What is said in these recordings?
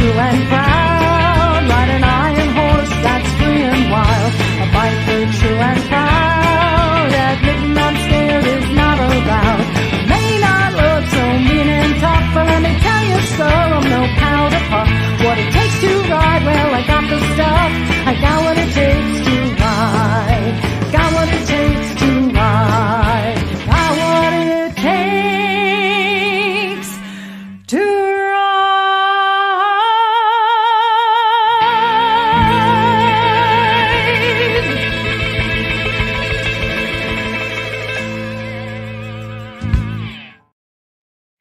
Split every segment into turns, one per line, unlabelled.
true and proud. Ride an iron horse that's free and wild. A bike for true and proud. Admitting I'm scared is not allowed. I may not look so mean and tough, but let me tell you, sir, I'm no powder puff. What it takes to ride, well, I got the stuff. I got what it takes to ride. Got what it takes to ride. Got what it takes to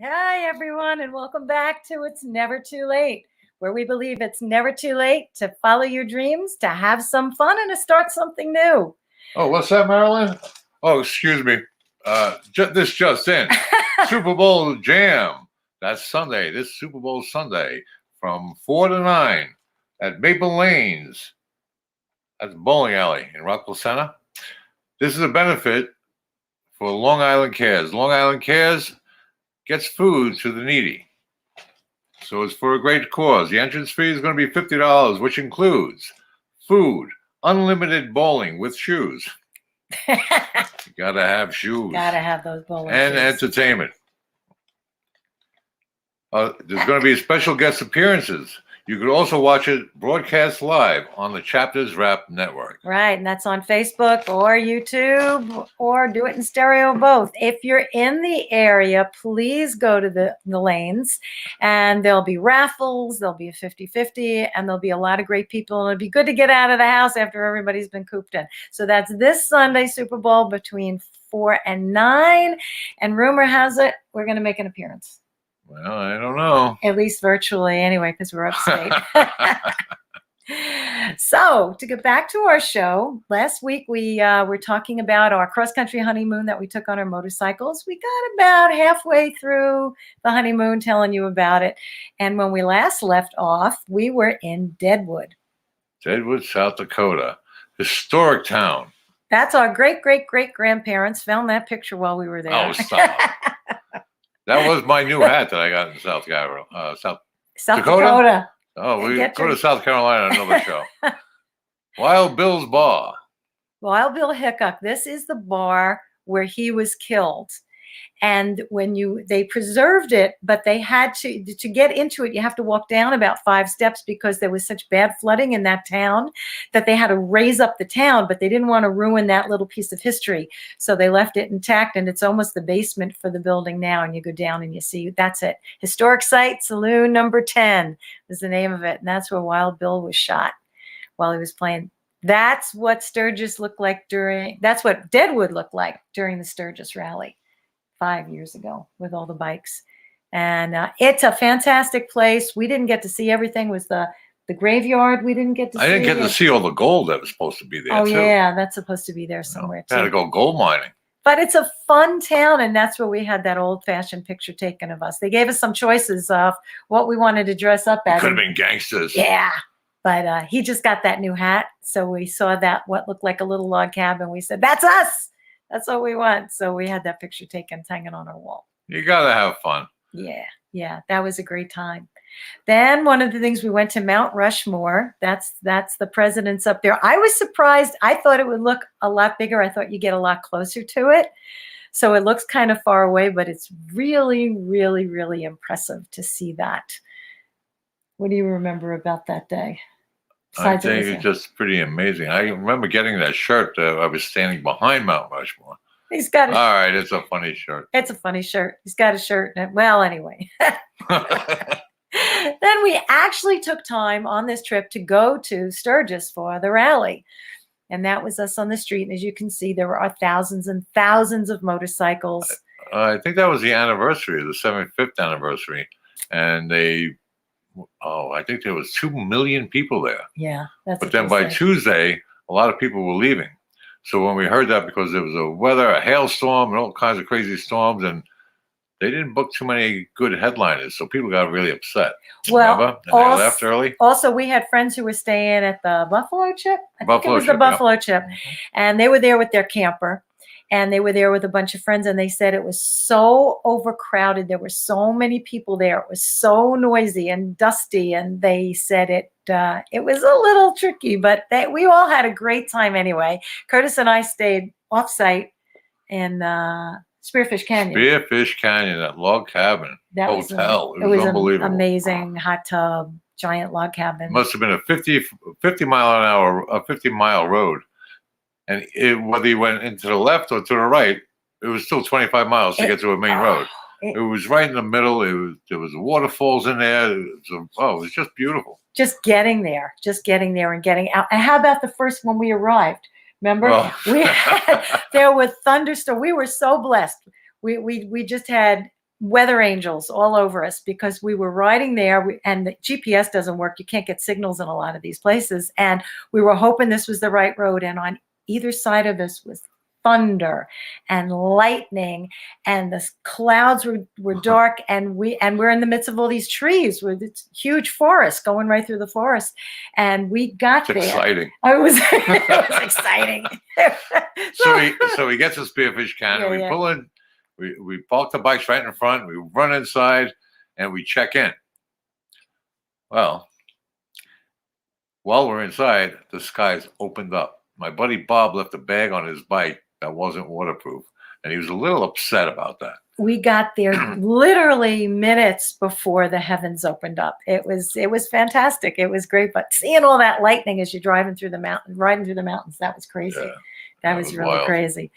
Hi, everyone, and welcome back to It's Never Too Late, where we believe it's never too late to follow your dreams, to have some fun, and to start something new.
Oh, what's that, Marilyn? Oh, excuse me. This just in. Super Bowl Jam. That's Sunday. This Super Bowl Sunday from 4 to 9 at Maple Lanes at the bowling alley in Rockville Center. This is a benefit for Long Island Cares. Long Island Cares gets food to the needy. So it's for a great cause. The entrance fee is going to be $50, which includes food, unlimited bowling with shoes. You got to have shoes.
Got to have those bowling
and
shoes.
Entertainment. There's going to be special guest appearances. You could also watch it broadcast live on the Chapters Rap Network.
Right, and that's on Facebook or YouTube, or do it in stereo, both. If you're in the area, please go to the lanes, and there'll be raffles, there'll be a 50-50, and there'll be a lot of great people, and it'll be good to get out of the house after everybody's been cooped in. So that's this Sunday, Super Bowl, between 4 and 9, and rumor has it, we're going to make an appearance.
Well, I don't know.
At least virtually, anyway, because we're upstate. So, to get back to our show, last week we were talking about our cross-country honeymoon that we took on our motorcycles. We got about halfway through the honeymoon telling you about it. And when we last left off, we were in Deadwood.
Deadwood, South Dakota. Historic town.
That's our great-great-great-grandparents found that picture while we were there.
Oh, stop. That was my new hat that I got in South Dakota. Oh, we go to South Carolina on another show. Wild Bill's Bar.
Wild Bill Hickok. This is the bar where he was killed. And they preserved it, but they had to get into it, you have to walk down about 5 steps because there was such bad flooding in that town that they had to raise up the town, but they didn't want to ruin that little piece of history. So they left it intact, and it's almost the basement for the building now. And you go down and you see, that's it. Historic Site Saloon Number 10 is the name of it. And that's where Wild Bill was shot while he was playing. That's what Sturgis looked like that's what Deadwood looked like during the Sturgis rally 5 years ago with all the bikes. And it's a fantastic place. We didn't get to see everything. It was the graveyard we didn't get to see.
I didn't get to see all the gold that was supposed to be there.
Oh,
too.
yeah, that's supposed to be there somewhere, too.
Had to go gold mining.
But it's a fun town, and that's where we had that old-fashioned picture taken of us. They gave us some choices of what we wanted to dress up as.
Could have been gangsters.
Yeah, but he just got that new hat, so we saw that, what looked like a little log cabin. We said, that's us! That's what we want. So we had that picture taken, hanging on our wall.
You got to have fun.
Yeah, that was a great time. Then one of the things, we went to Mount Rushmore. That's the president's up there. I was surprised. I thought it would look a lot bigger. I thought you'd get a lot closer to it. So it looks kind of far away, but it's really, really, really impressive to see that. What do you remember about that day?
I think it's just pretty amazing. I remember getting that shirt. I was standing behind Mount Rushmore.
He's got a
All right, it's a funny shirt.
It's a funny shirt. He's got a shirt. Well, anyway. Then we actually took time on this trip to go to Sturgis for the rally. And that was us on the street. And as you can see, there were thousands and thousands of motorcycles.
I think that was the anniversary, the 75th anniversary. And I think there was 2 million people there.
Yeah.
But then by Tuesday, a lot of people were leaving. So when we heard that, because there was a hailstorm and all kinds of crazy storms, and they didn't book too many good headliners, so people got really upset.
Well,
remember? And they left early.
Also, we had friends who were staying at the Buffalo Chip. I think it was the Buffalo Chip.
Mm-hmm.
And they were there with their camper. and they were there with a bunch of friends, and they said it was so overcrowded. There were so many people there. It was so noisy and dusty, and they said it was a little tricky, but we all had a great time anyway. Curtis and I stayed off-site in Spearfish Canyon.
Spearfish Canyon, that log cabin
That
hotel.
it was
unbelievable.
An amazing hot tub, giant log cabin.
Must have been a 50 mile an hour, a 50-mile road. And whether you went into the left or to the right, it was still 25 miles to get to a main road. It was right in the middle. There was waterfalls in there. It was just beautiful.
Just getting there and getting out. And how about the first when we arrived? Remember, there were thunderstorms. We were so blessed. We just had weather angels all over us because we were riding there, and the GPS doesn't work. You can't get signals in a lot of these places. And we were hoping this was the right road. And on either side of us was thunder and lightning, and the clouds were dark, and we're in the midst of all these trees with this huge forest going right through the forest, and we got there.
Exciting.
It was exciting.
So we get to Spearfish Canyon.
Yeah,
we pull in. We park the bikes right in front. We run inside, and we check in. Well, while we're inside, the skies opened up. My buddy Bob left a bag on his bike that wasn't waterproof, and he was a little upset about that.
We got there literally minutes before the heavens opened up. It was fantastic. It was great, but seeing all that lightning as you're riding through the mountains, that was crazy.
Yeah,
that was really
wild.
crazy.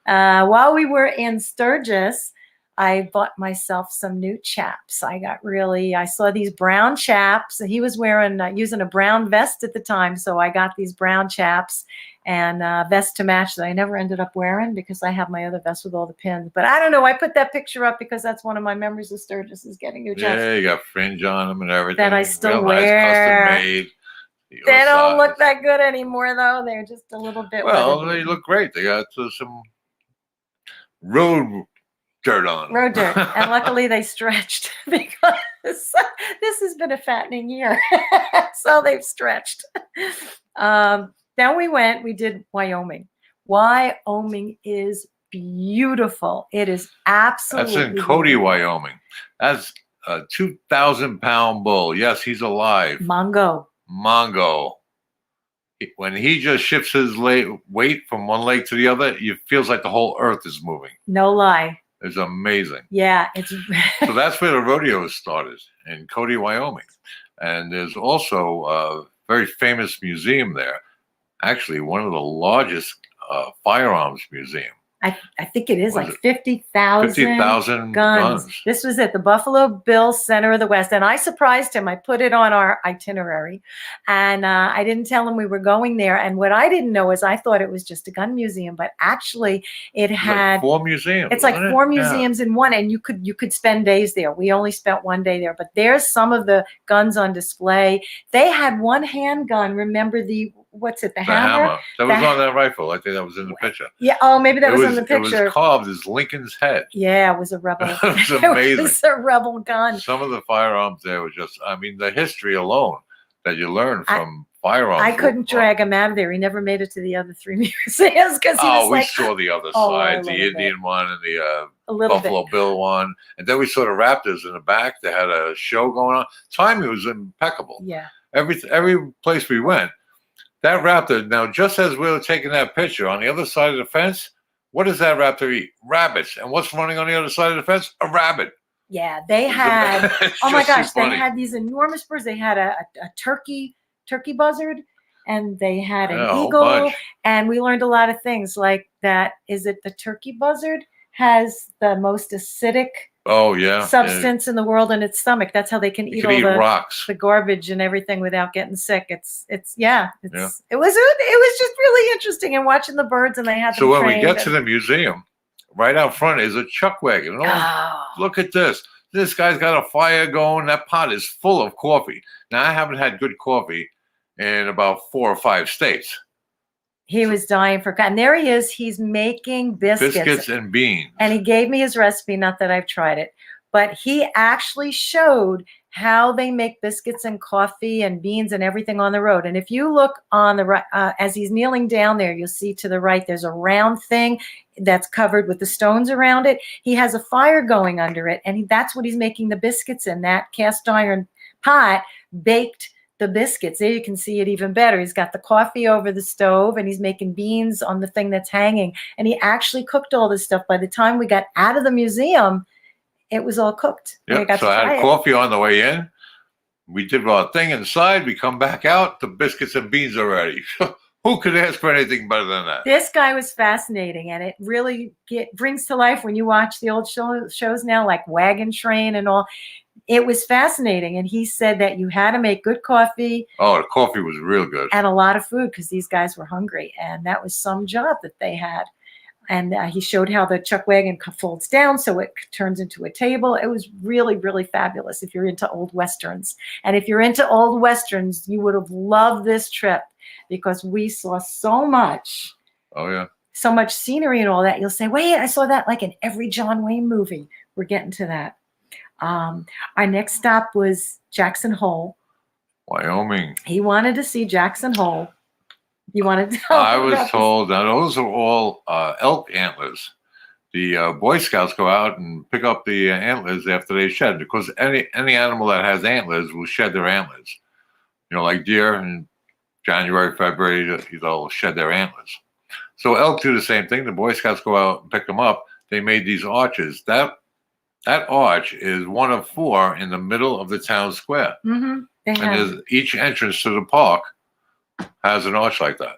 While we were in Sturgis, I bought myself some new chaps. I saw these brown chaps. He was using a brown vest at the time, so I got these brown chaps and vest to match that I never ended up wearing because I have my other vest with all the pins. But I don't know. I put that picture up because that's one of my memories of Sturgis is getting new chaps.
Yeah, you got fringe on them and everything.
That I still
Real
wear.
Nice, custom made.
They don't look that good anymore, though. They're just a little bit.
Well,
weathered.
they look great. They got some road dirt on them.
Road dirt. And luckily they stretched because this has been a fattening year. So they've stretched. Then we did Wyoming. Wyoming is beautiful. It is absolutely
That's in Cody,
beautiful.
Wyoming. That's a 2,000-pound bull. Yes, he's alive.
Mongo.
When he just shifts his weight from one leg to the other, it feels like the whole earth is moving.
No lie.
It's amazing.
Yeah, it's
So that's where the rodeo started, in Cody, Wyoming. And there's also a very famous museum there. Actually, one of the largest firearms museum.
I think it is
Was
like
it
50,000
50,000
guns. This was at the Buffalo Bill Center of the West. And I surprised him. I put it on our itinerary. And I didn't tell him we were going there. And what I didn't know is I thought it was just a gun museum. But actually, it had
like 4 museums.
It's like
wasn't it?
4 museums in one. And you could spend days there. We only spent one day there. But there's some of the guns on display. They had one handgun. Remember the hammer?
That was on that rifle. I think that was in the picture.
Yeah. Oh, maybe that was in the
It
picture.
was carved as Lincoln's head.
Yeah, it was a rebel.
It was amazing.
It was a rebel gun.
Some of the firearms there were just, the history alone that you learn from firearms.
I couldn't drag him out of there. He never made it to the other 3 museums because he was
we
like,
saw the other
a
side, the
little
Indian
bit.
one and the
a little
Buffalo
bit.
Bill one. And then we saw the Raptors in the back. They had a show going on. Timing was impeccable.
Yeah.
Every place we went, that raptor, now just as we were taking that picture, on the other side of the fence, what does that raptor eat? Rabbits. And what's running on the other side of the fence? A rabbit.
Yeah, they had, oh my gosh, they
funny.
had these enormous birds. They had a turkey buzzard, and they had an
Yeah, a whole
eagle,
bunch.
and we learned a lot of things like that. Is it the turkey buzzard has the most acidic
Oh, yeah.
substance in the world in its stomach? That's how they can
You
eat
can
all
eat
the
rocks.
garbage and everything without getting sick. It was just really interesting, and watching the birds, and they had
So
them
when we
trained
get to the museum, right out front is a chuck wagon.
oh,
Look at this. This guy's got a fire going. That pot is full of coffee. Now, I haven't had good coffee in about 4 or 5 states.
he was dying for, and there he is. He's making biscuits.
Biscuits and beans.
And he gave me his recipe, not that I've tried it, but he actually showed how they make biscuits and coffee and beans and everything on the road. And if you look on the right, as he's kneeling down there, you'll see to the right, there's a round thing that's covered with the stones around it. He has a fire going under it, and that's what he's making the biscuits in. That cast iron pot baked the biscuits. There you can see it even better. He's got the coffee over the stove, and he's making beans on the thing that's hanging. And he actually cooked all this stuff. By the time we got out of the museum, it was all cooked.
Yep. So I had coffee on the way in. We did our thing inside. We come back out. The biscuits and beans are ready. Who could ask for anything better than that?
This guy was fascinating, and it really brings to life when you watch the old shows now, like Wagon Train and all. It was fascinating, and he said that you had to make good coffee.
Oh, the coffee was real good.
And a lot of food, because these guys were hungry, and that was some job that they had. And he showed how the chuck wagon folds down so it turns into a table. It was really, really fabulous if you're into old Westerns. And if you're into old Westerns, you would have loved this trip, because we saw so much.
Oh, yeah.
So much scenery and all that. You'll say, wait, I saw that like in every John Wayne movie. We're getting to that. Our next stop was Jackson Hole,
Wyoming.
He wanted to see Jackson Hole. You wanted to tell
I was told that those are all elk antlers. The Boy Scouts go out and pick up the antlers after they shed, because any animal that has antlers will shed their antlers. You know, like deer in January, February, they'll shed their antlers. So elk do the same thing. The Boy Scouts go out and pick them up. They made these arches. That arch is one of 4 in the middle of the town square.
Mm-hmm.
And each entrance to the park has an arch like that.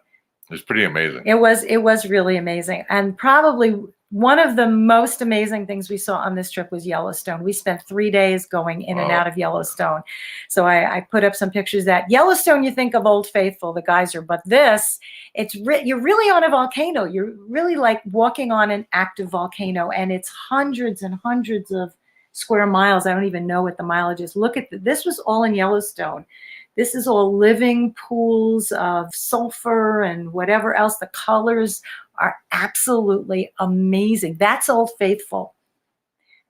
It's pretty amazing.
It was really amazing. And probably one of the most amazing things we saw on this trip was Yellowstone. We spent 3 days going in and out of Yellowstone. So I put up some pictures that Yellowstone, you think of Old Faithful, the geyser, but this, you're really on a volcano. You're really like walking on an active volcano, and it's hundreds and hundreds of square miles. I don't even know what the mileage is. Look at this was all in Yellowstone. This is all living pools of sulfur and whatever else. The colors are absolutely amazing. That's Old Faithful.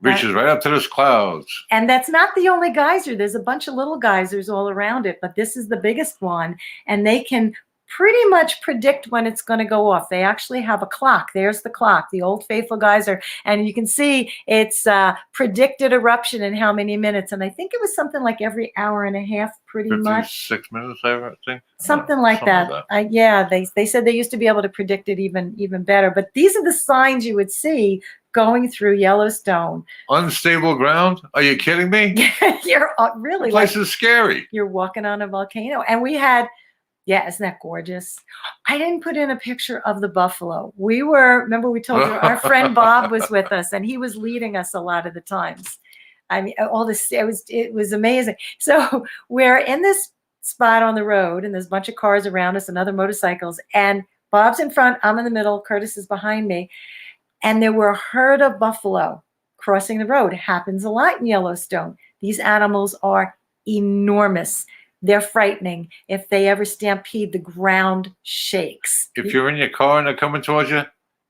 Reaches right up to those clouds.
And that's not the only geyser. There's a bunch of little geysers all around it, but this is the biggest one. And they can pretty much predict when it's going to go off. They actually have a clock. There's the clock, the Old Faithful geyser. And you can see it's predicted eruption in how many minutes. And I think it was something like every hour and a half, pretty much.
6 minutes, I think.
Something like that. Yeah, they said they used to be able to predict it even better. But these are the signs you would see going through Yellowstone.
Unstable ground? Are you kidding me?
You're really
the place is scary.
You're walking on a volcano. And we had, yeah, isn't that gorgeous? I didn't put in a picture of the buffalo. Remember we told you our friend Bob was with us, and he was leading us a lot of the times. I mean, all this, it was amazing. So we're in this spot on the road, and there's a bunch of cars around us and other motorcycles, and Bob's in front, I'm in the middle, Curtis is behind me, and there were a herd of buffalo crossing the road. It happens a lot in Yellowstone. These animals are enormous. They're frightening. If they ever stampede, the ground shakes.
If you're in your car and they're coming towards you,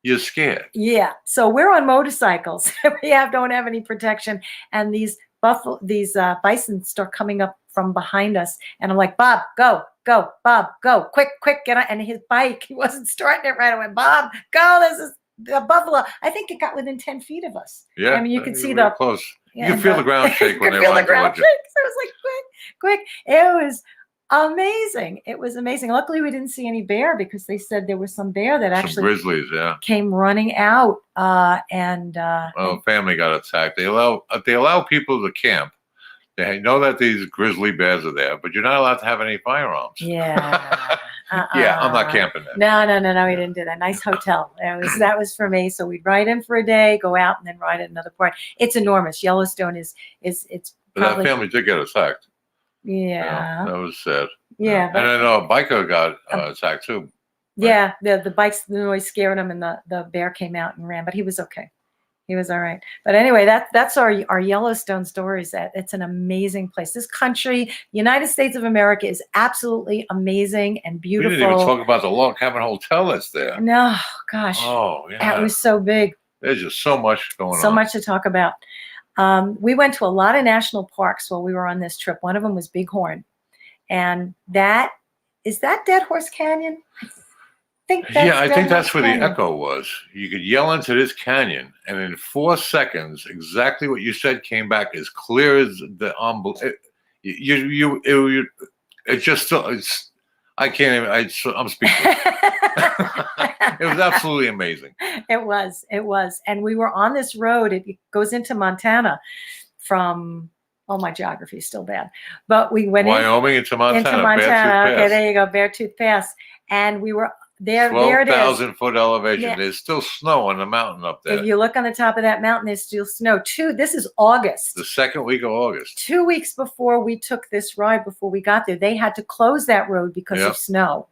you're scared.
Yeah. So we're on motorcycles. We don't have any protection. And these bison start coming up from behind us. And I'm like, Bob, go, Bob, go, quick, get on. And his bike, he wasn't starting it right away. Bob, go, this is a buffalo. I think it got within 10 feet of us.
Yeah.
I mean, you could see
close. You can feel the ground shake when they run towards you.
So it was like, quick. It was amazing. It was amazing. Luckily, we didn't see any bear, because they said there was some bear that actually
grizzlies,
came running out.
Family got attacked. They allow people to camp. They know that these grizzly bears are there, but you're not allowed to have any firearms.
Yeah.
Yeah, I'm not camping there.
No, we didn't do that. Nice hotel. That was for me. So we'd ride in for a day, go out, and then ride at another part. It's enormous. Yellowstone is it's
probably, that family did get attacked.
Yeah.
That was sad.
Yeah.
And I know a biker got attacked too. Right?
Yeah, the bike's noise scared him, and the bear came out and ran, but he was okay. He was all right. But anyway, that's our Yellowstone stories. It's an amazing place. This country, United States of America, is absolutely amazing and beautiful.
We didn't even talk about the Log Cabin Hotel that's there.
No, gosh.
Oh, yeah.
It was so big.
There's just so much going on.
So much to talk about. We went to a lot of national parks while we were on this trip. One of them was Bighorn. And is that Dead Horse Canyon? I think
I think that's where the
Canyon.
echo was. You could yell into this canyon, and in 4 seconds, exactly what you said came back as clear as the It just still. I can't even. I'm speechless. It was absolutely amazing.
It was, and we were on this road. It goes into Montana from. Oh, my geography is still bad, but we went
Wyoming into Montana.
Into Montana.
Beartooth
Okay,
Pass.
there you go, Beartooth Pass, and we were there. There it is.
12,000 foot elevation.
Yeah.
There's still snow on the mountain up there.
If you look on the top of that mountain, there's still snow. This is August.
The second week of August.
2 weeks before we took this ride, before we got there, they had to close that road because of snow.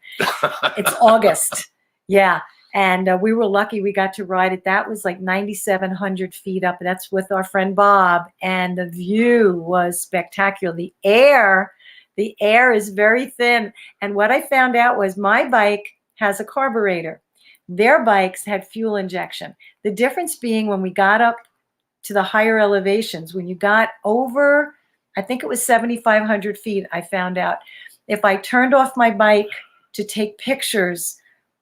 It's August. Yeah. And we were lucky we got to ride it. That was like 9,700 feet up. That's with our friend Bob. And the view was spectacular. The air is very thin. And what I found out was my bike has a carburetor. Their bikes had fuel injection. The difference being when we got up to the higher elevations, when you got over, I think it was 7,500 feet, I found out, if I turned off my bike to take pictures,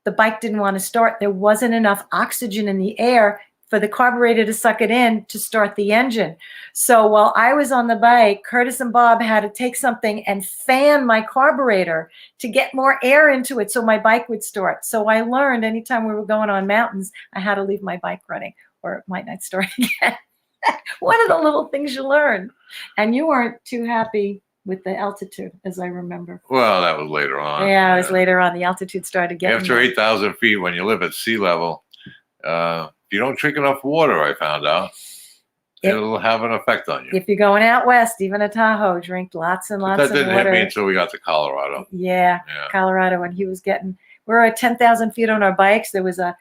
the bike didn't want to start. There wasn't enough oxygen in the air for the carburetor to suck it in to start the engine. So while I was on the bike, Curtis and Bob had to take something and fan my carburetor to get more air into it so my bike would start. So I learned anytime we were going on mountains, I had to leave my bike running or it might not start again. One of the little things you learn. And you weren't too happy with the altitude, as I remember.
Well, that was later on.
Yeah, it was later on. The altitude started getting
after 8,000 feet, when you live at sea level, if you don't drink enough water, I found out, it'll have an effect on you.
If you're going out west, even to Tahoe, drink lots and lots of water.
That didn't hit me until we got to Colorado.
Yeah, Colorado, when he was we're at 10,000 feet on our bikes. There was a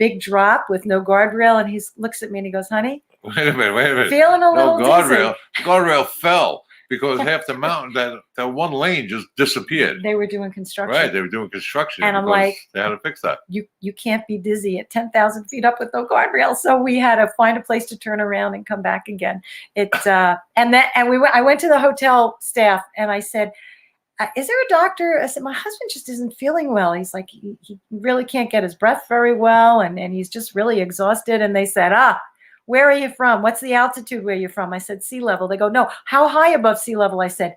big drop with no guardrail, and he looks at me and he goes, "Honey,
wait a minute.
Feeling a little
guardrail.
dizzy."
Guardrail fell because half the mountain, that one lane just disappeared.
They were doing construction.
Right, they were doing construction.
And I'm like,
they had to fix that.
You can't be dizzy at 10,000 feet up with no guardrail. So we had to find a place to turn around and come back again. I went to the hotel staff and I said, "Is there a doctor?" I said, "My husband just isn't feeling well. He's like, he really can't get his breath very well. And he's just really exhausted." And they said, "Where are you from? What's the altitude where you're from?" I said, "Sea level." They go, "No, how high above sea level?" I said,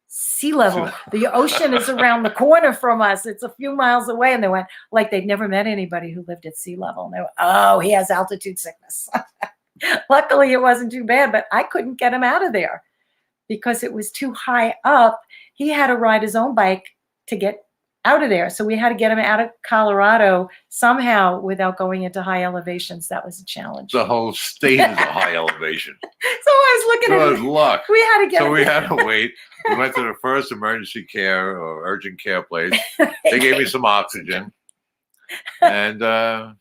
"Sea level. The ocean is around the corner from us. It's a few miles away." And they went like they'd never met anybody who lived at sea level. And they went, "Oh, he has altitude sickness." Luckily, it wasn't too bad, but I couldn't get him out of there because it was too high up. He had to ride his own bike to get out of there. So we had to get him out of Colorado somehow without going into high elevations. That was a challenge.
The whole state is a high elevation.
So I was looking at
Good luck.
We had to get
So we had to wait. We went to the first emergency care or urgent care place. They gave me some oxygen and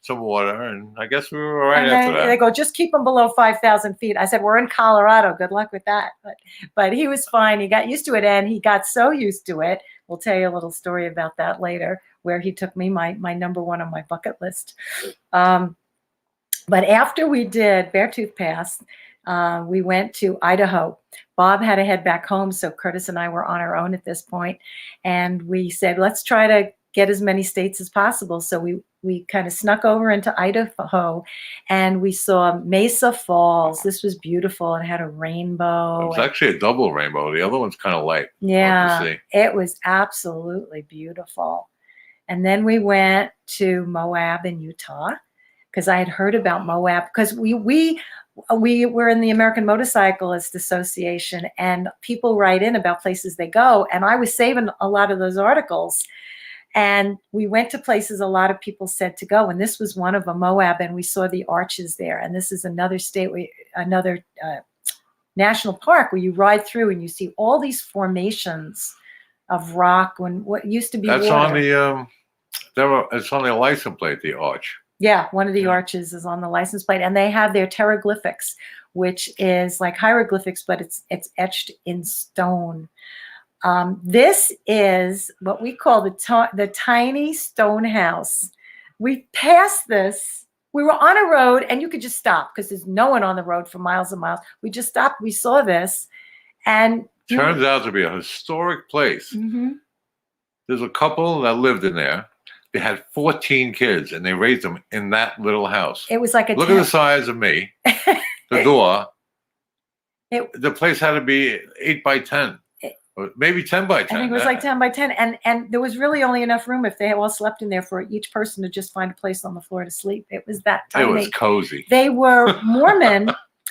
some water, and I guess we were all right after that.
They go, "Just keep him below 5,000 feet." I said, "We're in Colorado. Good luck with that." But he was fine. He got used to it, and he got so used to it. We'll tell you a little story about that later, where he took me my number one on my bucket list. But after we did Beartooth Pass, we went to Idaho. Bob had to head back home, so Curtis and I were on our own at this point, and we said, let's try to get as many states as possible. So we kind of snuck over into Idaho, and we saw Mesa Falls. This was beautiful. It had a rainbow.
It's actually a double rainbow. The other one's kind of light.
Yeah, it was absolutely beautiful. And then we went to Moab in Utah because I had heard about Moab because we were in the American Motorcyclist Association, and people write in about places they go. And I was saving a lot of those articles. And we went to places a lot of people said to go. And this was one of them, Moab, and we saw the arches there. And this is another state, another national park where you ride through and you see all these formations of rock when what used to be
That's
water.
on it's on the license plate, the arch.
Yeah, one of the arches is on the license plate, and they have their pteroglyphics, which is like hieroglyphics, but it's etched in stone. This is what we call the tiny stone house. We passed this We were on a road, and you could just stop because there's no one on the road for miles and miles. We just stopped. We saw this, and
Turns out to be a historic place.
Mhm.
There's a couple that lived in there. They had 14 kids, and they raised them in that little house.
It was like a
Look at the size of me. The door. The place had to be 8 by 10, or maybe 10 by 10.
I think it was like 10 by 10, and there was really only enough room if they all slept in there for each person to just find a place on the floor to sleep. It was that tiny.
It was cozy.
They were Mormon,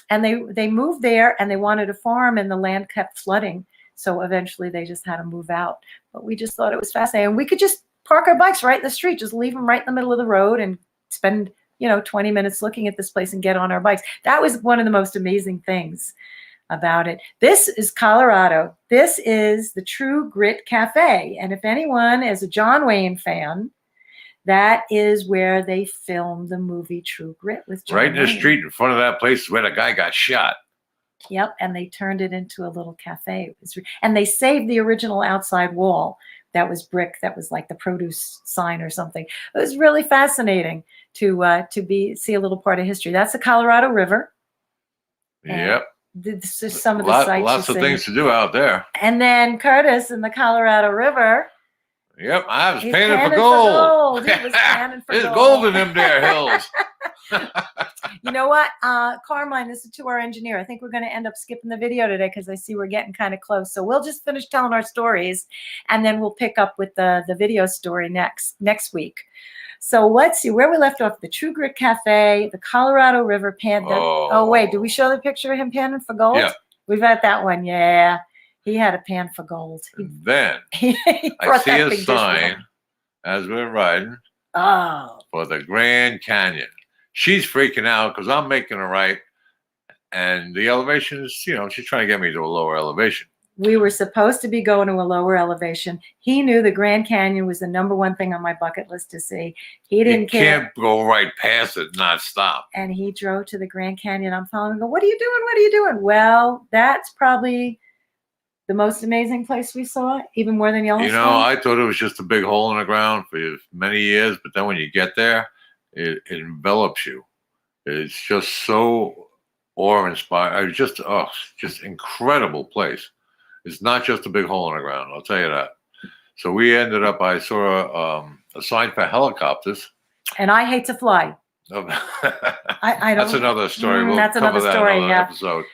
and they moved there, and they wanted a farm, and the land kept flooding. So eventually they just had to move out. But we just thought it was fascinating. We could just park our bikes right in the street, just leave them right in the middle of the road and spend, 20 minutes looking at this place and get on our bikes. That was one of the most amazing things about it. This is Colorado. This is the True Grit Cafe. And if anyone is a John Wayne fan, that is where they filmed the movie True Grit with John
Right in the
Wayne.
street in front of that place is where the guy got shot.
Yep, and they turned it into a little cafe. And they saved the original outside wall that was brick, that was like the produce sign or something. It was really fascinating to see a little part of history. That's the Colorado River.
Yep.
This is some of the sites.
Lots of things to do out there.
And then Curtis in the Colorado River.
Yep, I was
He's
panning for
panning
gold.
He was panning for
There's
gold.
gold in them there hills.
You know what, Carmine, this is to our engineer. I think we're going to end up skipping the video today because I see we're getting kind of close. So we'll just finish telling our stories, and then we'll pick up with the video story next week. So let's see where we left off. The True Grit Cafe, the Colorado River pan. Oh, wait, did we show the picture of him panning for gold?
Yeah.
We've had that one. Yeah, he had a pan for gold.
Then
He
I
brought
see
that
a
big dish with
sign
him.
as we're riding
Oh,
for the Grand Canyon. She's freaking out because I'm making a right, and the elevation is, she's trying to get me to a lower elevation.
we were supposed to be going to a lower elevation. He knew the Grand Canyon was the #1 thing on my bucket list to see. He didn't
You
care.
can't go right past it, not stop.
And he drove to the Grand Canyon. I'm following him. Go, what are you doing? What are you doing? Well, that's probably the most amazing place we saw, even more than Yellowstone.
I thought it was just a big hole in the ground for many years, but then when you get there, it envelops you. It's just so awe-inspiring. Just incredible place. It's not just a big hole in the ground, I'll tell you that. So we ended up, I saw a sign for helicopters.
And I hate to fly. I don't.
That's another story. We'll
that's
cover
another
that
story,
in another
yeah.
episode.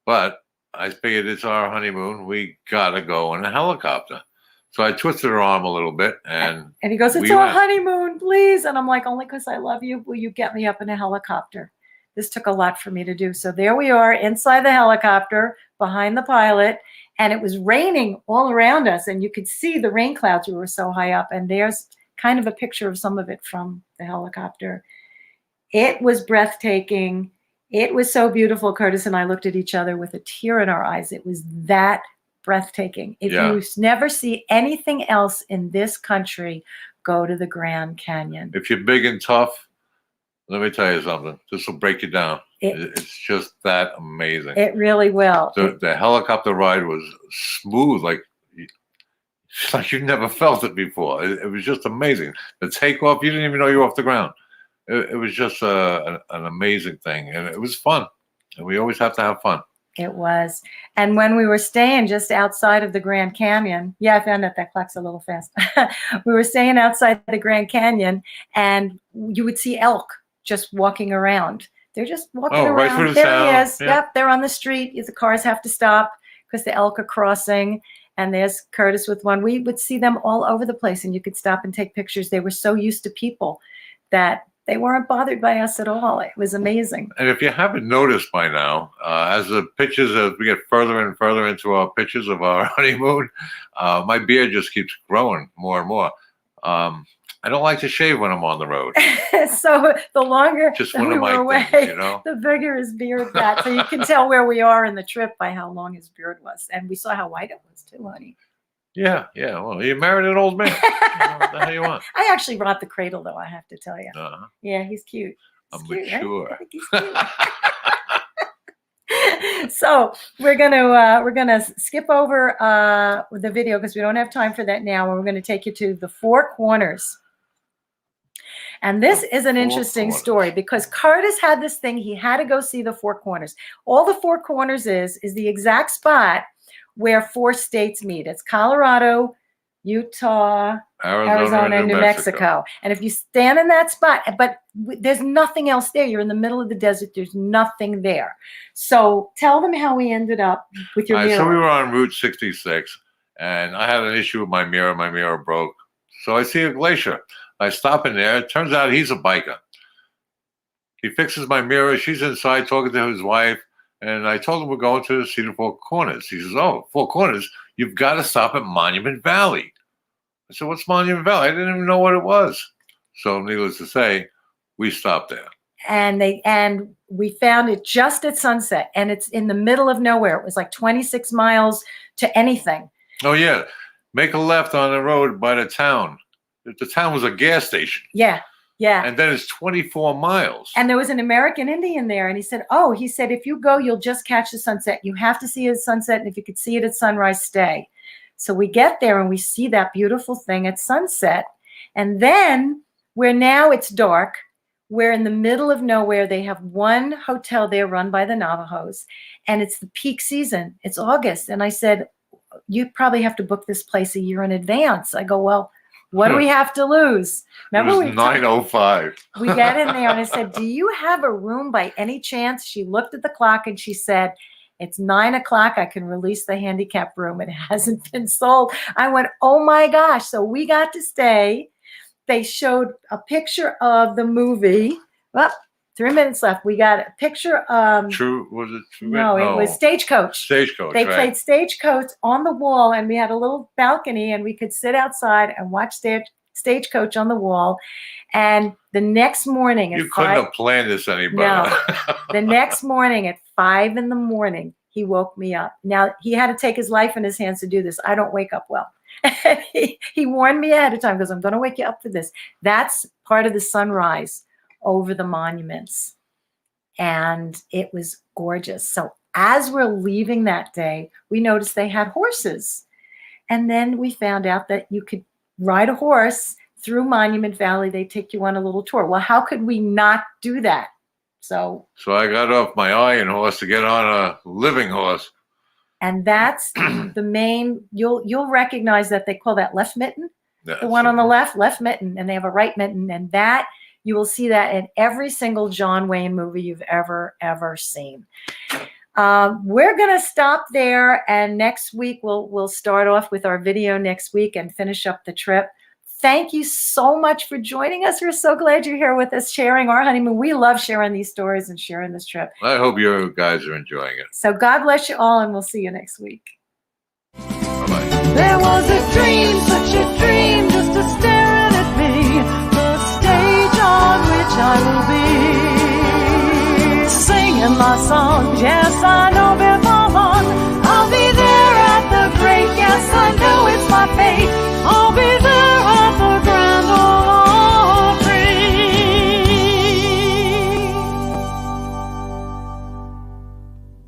But I figured it's our honeymoon. We gotta go in a helicopter. So I twisted her arm a little bit, and
he goes, it's
we
our
went.
honeymoon, please. And I'm like, only because I love you, will you get me up in a helicopter? This took a lot for me to do. So there we are inside the helicopter behind the pilot, and it was raining all around us, and you could see the rain clouds. We were so high up, and there's kind of a picture of some of it from the helicopter. It was breathtaking. It was so beautiful. Curtis and I looked at each other with a tear in our eyes. It was that breathtaking. If you never see anything else in this country, go to the Grand Canyon.
If you're big and tough, let me tell you something. This will break you down. It's just that amazing.
It really will.
The helicopter ride was smooth, like you never felt it before. It was just amazing. The takeoff, you didn't even know you were off the ground. It was just an amazing thing, and it was fun. And we always have to have fun.
It was. And when we were staying just outside of the Grand Canyon, I found out that clock's a little fast. We were staying outside the Grand Canyon, and you would see elk just walking around. They're just walking around.
Right through the
there
town.
he is.
Yeah.
Yep, they're on the street. The cars have to stop because the elk are crossing. And there's Curtis with one. We would see them all over the place, and you could stop and take pictures. They were so used to people that they weren't bothered by us at all. It was amazing.
And if you haven't noticed by now, as we get further and further into our pictures of our honeymoon, my beard just keeps growing more and more. I don't like to shave when I'm on the road.
So the longer
Just
that
one
we
of my
were away,
things,
the bigger his beard got. So you can tell where we are in the trip by how long his beard was. And we saw how white it was too, honey.
Yeah. Well, you married an old man. What the hell you want?
I actually brought the cradle, though, I have to tell you. Yeah, he's cute.
I'm
He's cute,
mature.
Right? I think he's cute. So we're gonna skip over the video because we don't have time for that now. And we're gonna take you to the Four Corners. And this is an
Four
interesting
Corners.
story because Curtis had this thing. He had to go see the Four Corners. All the Four Corners is the exact spot where 4 states meet. It's Colorado, Utah, Arizona, and New Mexico. And if you stand in that spot, but there's nothing else there. You're in the middle of the desert. There's nothing there. So tell them how we ended up with your mirror.
So we were on Route 66, and I had an issue with my mirror. My mirror broke. So I see a glacier. I stop in there. It turns out he's a biker. He fixes my mirror. She's inside talking to his wife. And I told him we're going to see the Four Corners. He says, oh, Four Corners, you've got to stop at Monument Valley. I said, what's Monument Valley? I didn't even know what it was. So needless to say, we stopped there.
And we found it just at sunset. And it's in the middle of nowhere. It was like 26 miles to anything.
Oh, yeah. Make a left on the road by the town. The town was a gas station.
Yeah. Yeah.
And then it's 24 miles.
And there was an American Indian there. And he said, if you go, you'll just catch the sunset. You have to see it at sunset. And if you could see it at sunrise, stay. So we get there and we see that beautiful thing at sunset. And then now it's dark. We're in the middle of nowhere. They have one hotel there run by the Navajos. And it's the peak season. It's August. And I said, you probably have to book this place a year in advance. I go, well, what do we have to lose? Remember,
it was 9:05.
We get in there and I said, do you have a room by any chance? She looked at the clock and she said, it's 9 o'clock. I can release the handicap room. It hasn't been sold. I went, oh my gosh. So we got to stay. They showed a picture of the movie. Well, 3 minutes left. We got a picture.
True. Was it True?
No, it was Stagecoach.
Stagecoach.
They
right.
played Stagecoach on the wall, and we had a little balcony, and we could sit outside and watch Stagecoach on the wall. And the next morning at
You couldn't have planned this any better.
No. The next morning at 5 a.m, he woke me up. Now, he had to take his life in his hands to do this. I don't wake up well. He warned me ahead of time because I'm going to wake you up for this. That's part of the sunrise over the monuments. And it was gorgeous. So as we're leaving that day, we noticed they had horses. And then we found out that you could ride a horse through Monument Valley. They take you on a little tour. Well, how could we not do that? So
I got off my iron horse to get on a living horse.
And that's the main, you'll recognize that they call that left mitten.
Yeah,
the one on the left mitten, and they have a right mitten. And that, you will see that in every single John Wayne movie you've ever seen. We're going to stop there. And next week, we'll start off with our video next week and finish up the trip. Thank you so much for joining us. We're so glad you're here with us, sharing our honeymoon. We love sharing these stories and sharing this trip.
I hope you guys are enjoying it.
So God bless you all, and we'll see you next week.
Bye-bye.
There was a dream, such a dream, just staring at me, the stage on which I will be singing my songs. Yes, I know before long I'll be there at the break. Yes, I know it's my fate.